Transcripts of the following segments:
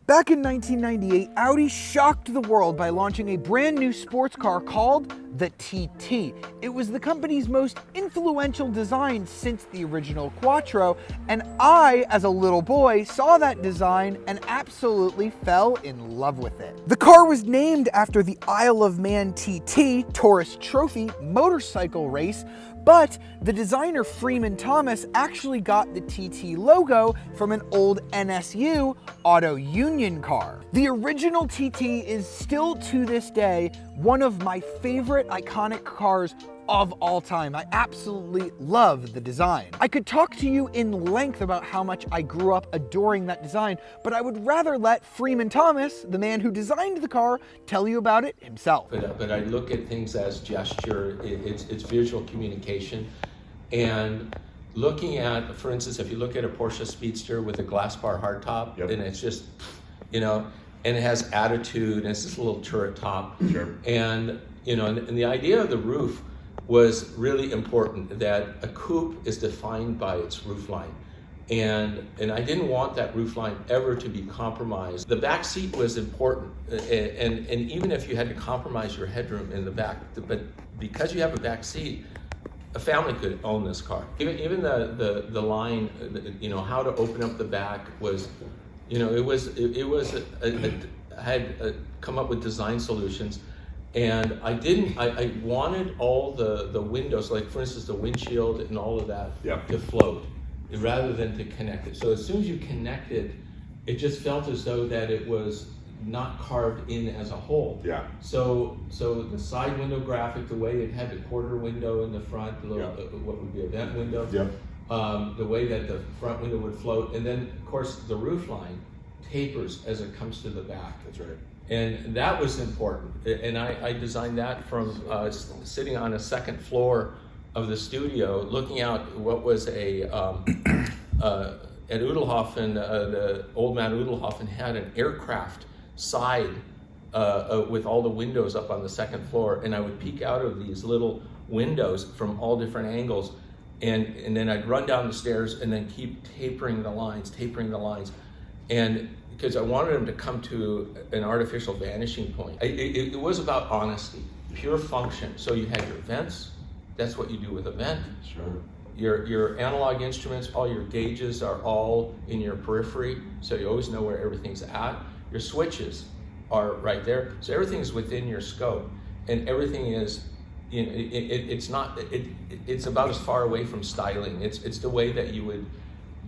Back in 1998, Audi shocked the world by launching a brand new sports car called the TT. It was the company's most influential design since the original Quattro, and I, as a little boy, saw that design and absolutely fell in love with it. The car was named after the Isle of Man TT Tourist Trophy motorcycle race, but the designer Freeman Thomas actually got the TT logo from an old NSU auto union car. The original TT is still to this day one of my favorite iconic cars of all time. I absolutely love the design. I could talk to you in length about how much I grew up adoring that design, but I would rather let Freeman Thomas, the man who designed the car, tell you about it himself. But I look at things as gesture, it's visual communication. And looking at, for instance, if you look at a Porsche Speedster with a glass bar hardtop, and it's just, you know, and it has attitude, and it's this little turret top. Sure. And, you know, and the idea of the roof was really important, that a coupe is defined by its roofline. And I didn't want that roofline ever to be compromised. The back seat was important, and even if you had to compromise your headroom in the back, but because you have a back seat, a family could own this car. Even the line, you know, how to open up the back was, you know, I had come up with design solutions. And I wanted all the windows, like for instance, the windshield and all of that to float rather than to connect it. So as soon as you connect it, it just felt as though that it was not carved in as a whole. Yeah. So the side window graphic, the way it had the quarter window in the front, the little, what would be a vent window, the way that the front window would float, and then of course the roof line tapers as it comes to the back. That's right. And that was important. And I designed that from sitting on a second floor of the studio, looking out what was at Udelhoffen, the old man Udelhoffen had an aircraft side with all the windows up on the second floor. And I would peek out of these little windows from all different angles. And then I'd run down the stairs and then keep tapering the lines. And because I wanted them to come to an artificial vanishing point. It was about honesty, pure function. So you had your vents, that's what you do with a vent. Sure. Your analog instruments, all your gauges are all in your periphery, so you always know where everything's at. Your switches are right there, so everything's within your scope. And everything is, you know, it's about as far away from styling. It's the way that you would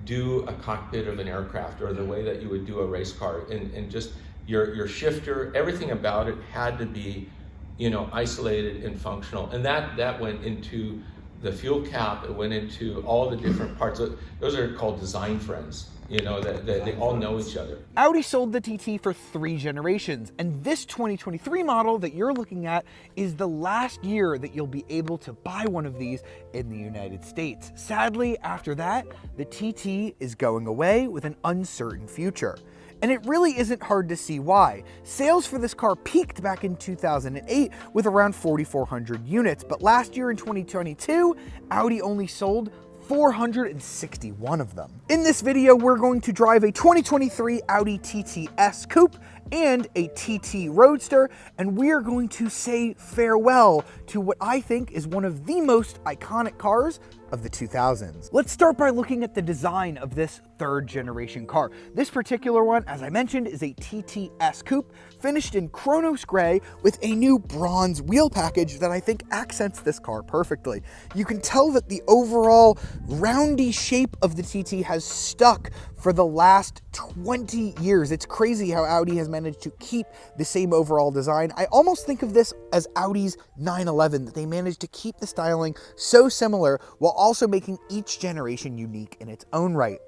do a cockpit of an aircraft, or the way that you would do a race car, and just your shifter, everything about it had to be, you know, isolated and functional. And that went into the fuel cap, it went into all the different parts. Those are called design friends, you know, that they all know each other. Audi sold the TT for 3 generations, and this 2023 model that you're looking at is the last year that you'll be able to buy one of these in the United States. Sadly, after that, the TT is going away with an uncertain future. And it really isn't hard to see why. Sales for this car peaked back in 2008 with around 4,400 units, but last year in 2022, Audi only sold 461 of them. In this video, we're going to drive a 2023 Audi TT Coupe and a TT Roadster, and we are going to say farewell to what I think is one of the most iconic cars of the 2000s. Let's start by looking at the design of this 3rd generation car. This particular one, as I mentioned, is a TT Coupe, finished in Chronos Gray with a new bronze wheel package that I think accents this car perfectly. You can tell that the overall roundy shape of the TT has stuck for the last 20 years. It's crazy how Audi has managed to keep the same overall design. I almost think of this as Audi's 911, that they managed to keep the styling so similar while also making each generation unique in its own right.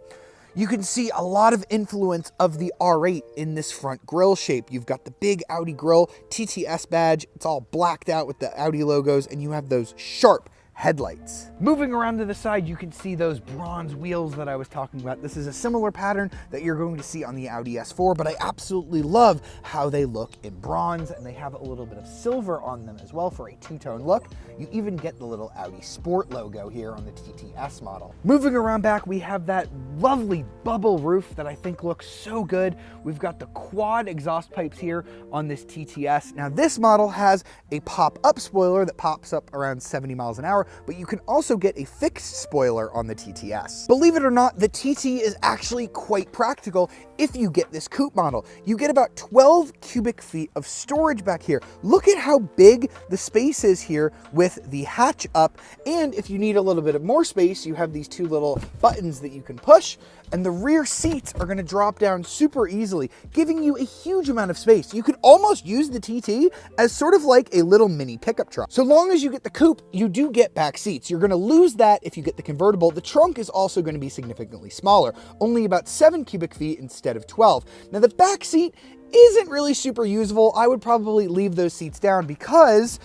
You can see a lot of influence of the R8 in this front grille shape. You've got the big Audi grille, TTS badge, it's all blacked out with the Audi logos, and you have those sharp headlights. Moving around to the side, you can see those bronze wheels that I was talking about. This is a similar pattern that you're going to see on the Audi S4, but I absolutely love how they look in bronze, and they have a little bit of silver on them as well for a two-tone look. You even get the little Audi Sport logo here on the TTS model. Moving around back, we have that lovely bubble roof that I think looks so good. We've got the quad exhaust pipes here on this TTS. Now this model has a pop-up spoiler that pops up around 70 miles an hour, but you can also get a fixed spoiler on the TTS. Believe it or not, the TT is actually quite practical if you get this coupe model. You get about 12 cubic feet of storage back here. Look at how big the space is here with the hatch up, and if you need a little bit of more space, you have these two little buttons that you can push, and the rear seats are gonna drop down super easily, giving you a huge amount of space. You could almost use the TT as sort of like a little mini pickup truck. So long as you get the coupe, you do get back seats. You're gonna lose that if you get the convertible. The trunk is also gonna be significantly smaller, only about 7 cubic feet instead of 12. Now the back seat isn't really super usable. I would probably leave those seats down because,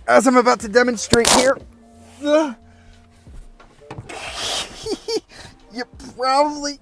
as I'm about to demonstrate here, you probably,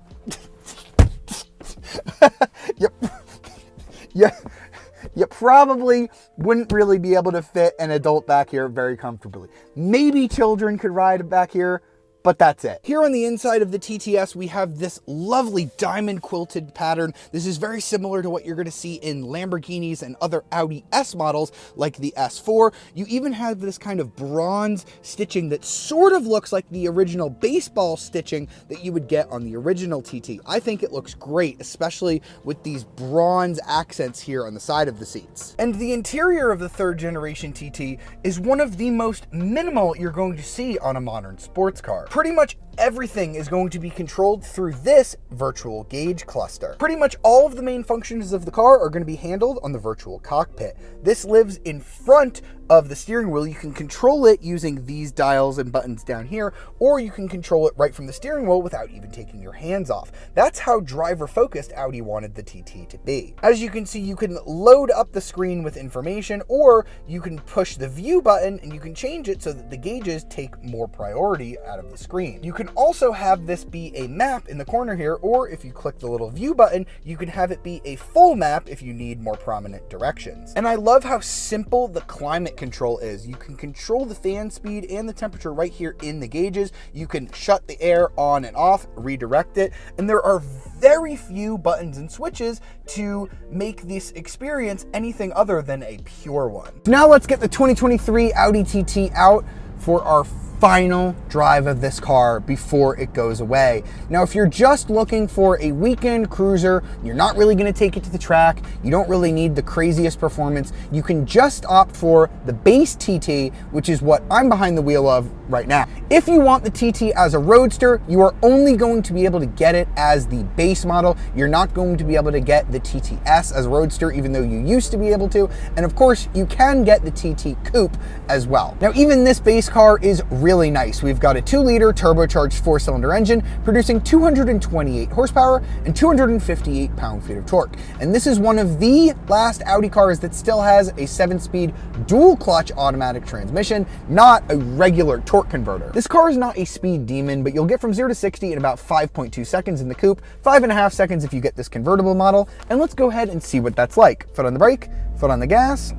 you probably wouldn't really be able to fit an adult back here very comfortably. Maybe children could ride back here, but that's it. Here on the inside of the TTS, we have this lovely diamond quilted pattern. This is very similar to what you're gonna see in Lamborghinis and other Audi S models like the S4. You even have this kind of bronze stitching that sort of looks like the original baseball stitching that you would get on the original TT. I think it looks great, especially with these bronze accents here on the side of the seats. And the interior of the third generation TT is one of the most minimal you're going to see on a modern sports car. Pretty much everything is going to be controlled through this virtual gauge cluster. Pretty much all of the main functions of the car are going to be handled on the virtual cockpit. This lives in front of the steering wheel. You can control it using these dials and buttons down here, or you can control it right from the steering wheel without even taking your hands off. That's how driver-focused Audi wanted the TT to be. As you can see, you can load up the screen with information, or you can push the view button and you can change it so that the gauges take more priority out of the screen. You can also have this be a map in the corner here, or if you click the little view button, you can have it be a full map if you need more prominent directions. And I love how simple the climate control is. You can control the fan speed and the temperature right here in the gauges. You can shut the air on and off, redirect it, and there are very few buttons and switches to make this experience anything other than a pure one. Now let's get the 2023 Audi TT out for our final drive of this car before it goes away. Now, if you're just looking for a weekend cruiser, you're not really gonna take it to the track, you don't really need the craziest performance, you can just opt for the base TT, which is what I'm behind the wheel of right now. If you want the TT as a roadster, you are only going to be able to get it as the base model. You're not going to be able to get the TTS as a roadster, even though you used to be able to. And of course, you can get the TT Coupe as well. Now, even this base car is really nice. We've got a 2-liter turbocharged 4-cylinder engine producing 228 horsepower and 258 pound-feet of torque. And this is one of the last Audi cars that still has a 7-speed dual-clutch automatic transmission, not a regular torque converter. This car is not a speed demon, but you'll get from 0 to 60 in about 5.2 seconds in the coupe, 5.5 seconds if you get this convertible model. And let's go ahead and see what that's like. Foot on the brake, foot on the gas.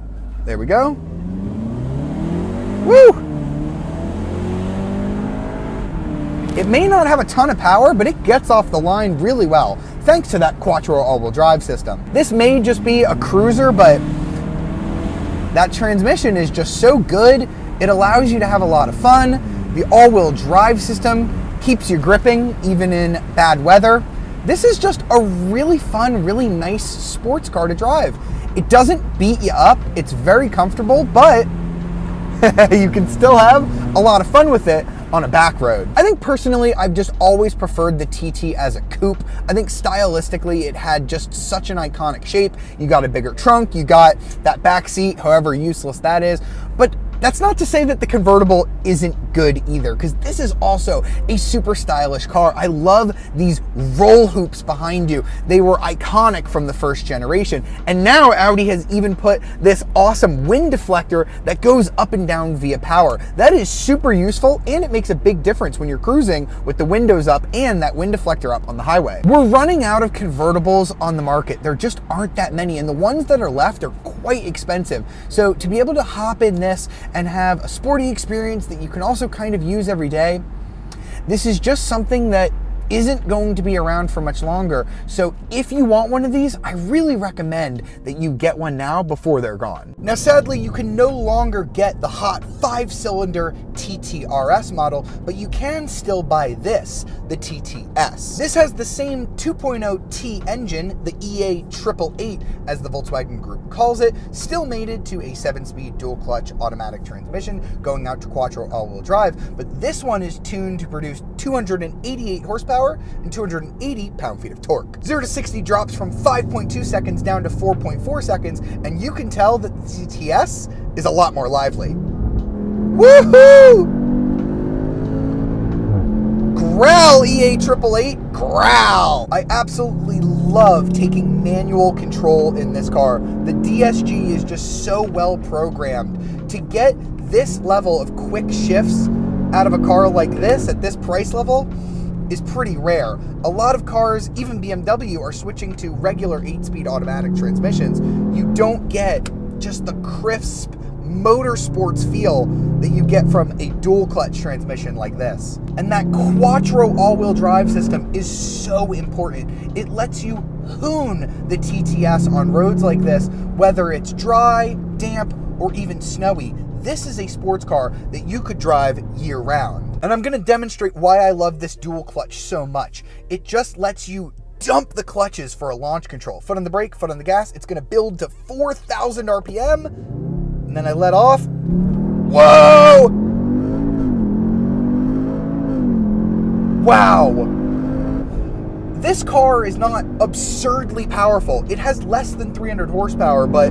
There we go. Woo! It may not have a ton of power, but it gets off the line really well, thanks to that Quattro all-wheel drive system. This may just be a cruiser, but that transmission is just so good. It allows you to have a lot of fun. The all-wheel drive system keeps you gripping even in bad weather. This is just a really fun, really nice sports car to drive. It doesn't beat you up. It's very comfortable, but you can still have a lot of fun with it on a back road. I think personally, I've just always preferred the TT as a coupe. I think stylistically, it had just such an iconic shape. You got a bigger trunk, you got that back seat, however useless that is. But That's not to say that the convertible isn't good either, because this is also a super stylish car. I love these roll hoops behind you. They were iconic from the first generation. And now Audi has even put this awesome wind deflector that goes up and down via power. That is super useful, and it makes a big difference when you're cruising with the windows up and that wind deflector up on the highway. We're running out of convertibles on the market. There just aren't that many, and the ones that are left are quite expensive. So to be able to hop in this and have a sporty experience that you can also kind of use every day, this is just something that isn't going to be around for much longer. So if you want one of these, I really recommend that you get one now before they're gone. Now, sadly, you can no longer get the hot 5-cylinder TT RS model, but you can still buy this, the TTS. This has the same 2.0T engine, the EA 888 as the Volkswagen Group calls it, still mated to a 7-speed dual-clutch automatic transmission going out to quattro all-wheel drive, but this one is tuned to produce 288 horsepower and 280 pound-feet of torque. 0 to 60 drops from 5.2 seconds down to 4.4 seconds, and you can tell that the TTS is a lot more lively. Woohoo! Growl, EA 888, growl! I absolutely love taking manual control in this car. The DSG is just so well programmed. To get this level of quick shifts out of a car like this at this price level is pretty rare. A lot of cars, even BMW, are switching to regular 8-speed automatic transmissions. You don't get just the crisp motorsports feel that you get from a dual clutch transmission like this. And that quattro all-wheel drive system is so important. It lets you hoon the TTS on roads like this, whether it's dry, damp, or even snowy. This is a sports car that you could drive year-round. And I'm going to demonstrate why I love this dual clutch so much. It just lets you dump the clutches for a launch control. Foot on the brake, foot on the gas. It's going to build to 4,000 RPM. And then I let off. Whoa! Wow. This car is not absurdly powerful. It has less than 300 horsepower, but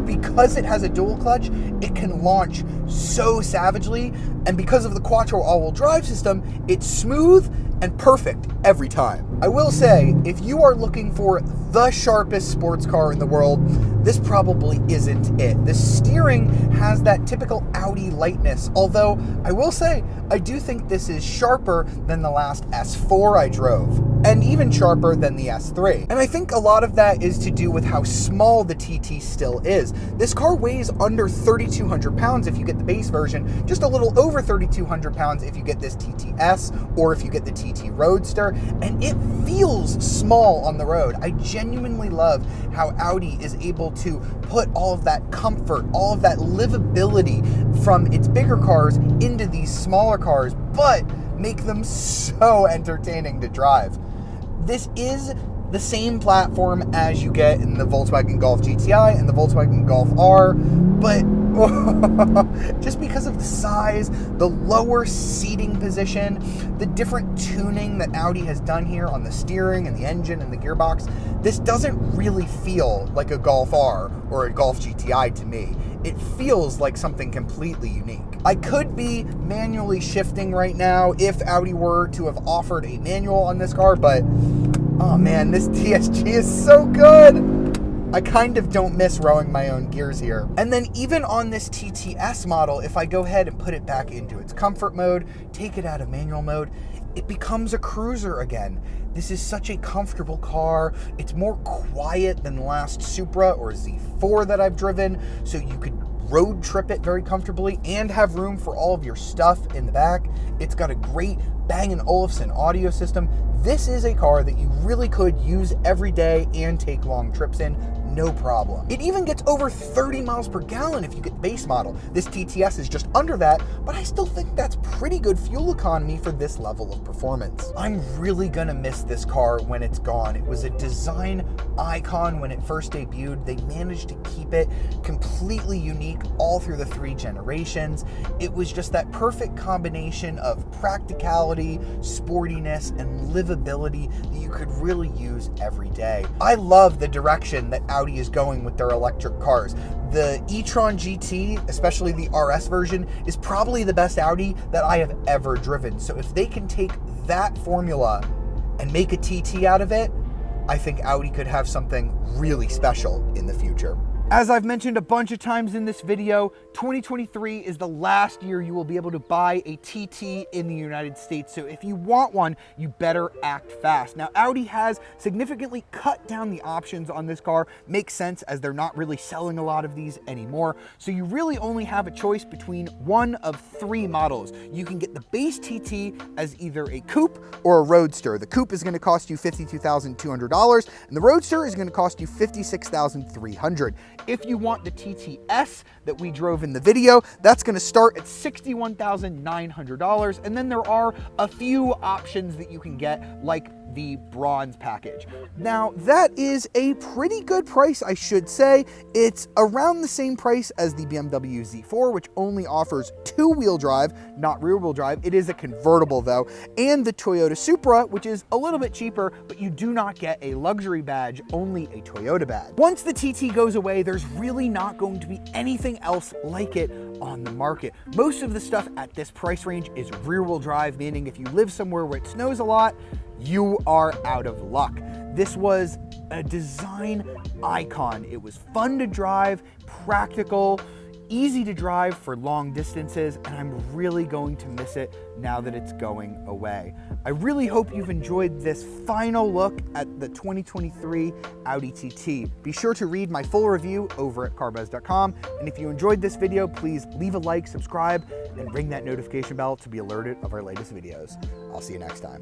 because it has a dual clutch, it can launch so savagely. And because of the quattro all-wheel drive system, it's smooth and perfect every time. I will say, if you are looking for the sharpest sports car in the world, this probably isn't it. The steering has that typical Audi lightness, although I will say, I do think this is sharper than the last S4 I drove, and even sharper than the S3. And I think a lot of that is to do with how small the TT still is. This car weighs under 3,200 pounds if you get the base version, just a little over 3,200 pounds if you get this TTS, or if you get the TT Roadster, and it feels small on the road. I genuinely love how Audi is able to put all of that comfort, all of that livability from its bigger cars into these smaller cars, but make them so entertaining to drive. This is the same platform as you get in the Volkswagen Golf GTI and the Volkswagen Golf R, but just because of the size, the lower seating position, the different tuning that Audi has done here on the steering and the engine and the gearbox, this doesn't really feel like a Golf R or a Golf GTI to me. It feels like something completely unique. I could be manually shifting right now if Audi were to have offered a manual on this car, but oh man, this DSG is so good. I kind of don't miss rowing my own gears here. And then even on this TTS model, if I go ahead and put it back into its comfort mode, take it out of manual mode, it becomes a cruiser again. This is such a comfortable car. It's more quiet than the last Supra or Z4 that I've driven, so you could road trip it very comfortably and have room for all of your stuff in the back. It's got a great Bang & Olufsen audio system. This is a car that you really could use every day and take long trips in, no problem. It even gets over 30 miles per gallon if you get the base model. This TTS is just under that, but I still think that's pretty good fuel economy for this level of performance. I'm really gonna miss this car when it's gone. It was a design icon when it first debuted. They managed to keep it completely unique all through the 3 generations. It was just that perfect combination of practicality, sportiness, and livability that you could really use every day. I love the direction that Audi is going with their electric cars. the e-tron GT, especially the RS version, is probably the best Audi that I have ever driven. So if they can take that formula and make a TT out of it, I think Audi could have something really special in the future. As I've mentioned a bunch of times in this video, 2023 is the last year you will be able to buy a TT in the United States. So if you want one, you better act fast. Now, Audi has significantly cut down the options on this car. Makes sense, as they're not really selling a lot of these anymore. So you really only have a choice between one of three models. You can get the base TT as either a coupe or a roadster. The coupe is going to cost you $52,200 and the roadster is going to cost you $56,300. If you want the TTS that we drove in the video, that's going to start at $61,900. And then there are a few options that you can get, like the bronze package. Now, that is a pretty good price, I should say. It's around the same price as the BMW Z4, which only offers two-wheel drive, not rear-wheel drive. It is a convertible though, and the Toyota Supra, which is a little bit cheaper, but you do not get a luxury badge, only a Toyota badge. Once the TT goes away, there's really not going to be anything else like it on the market. Most of the stuff at this price range is rear-wheel drive, meaning if you live somewhere where it snows a lot, you are out of luck. This was a design icon. It was fun to drive, practical, easy to drive for long distances, and I'm really going to miss it now that it's going away. I really hope you've enjoyed this final look at the 2023 Audi TT. Be sure to read my full review over at carbuzz.com, and if you enjoyed this video, please leave a like, subscribe, and ring that notification bell to be alerted of our latest videos. I'll see you next time.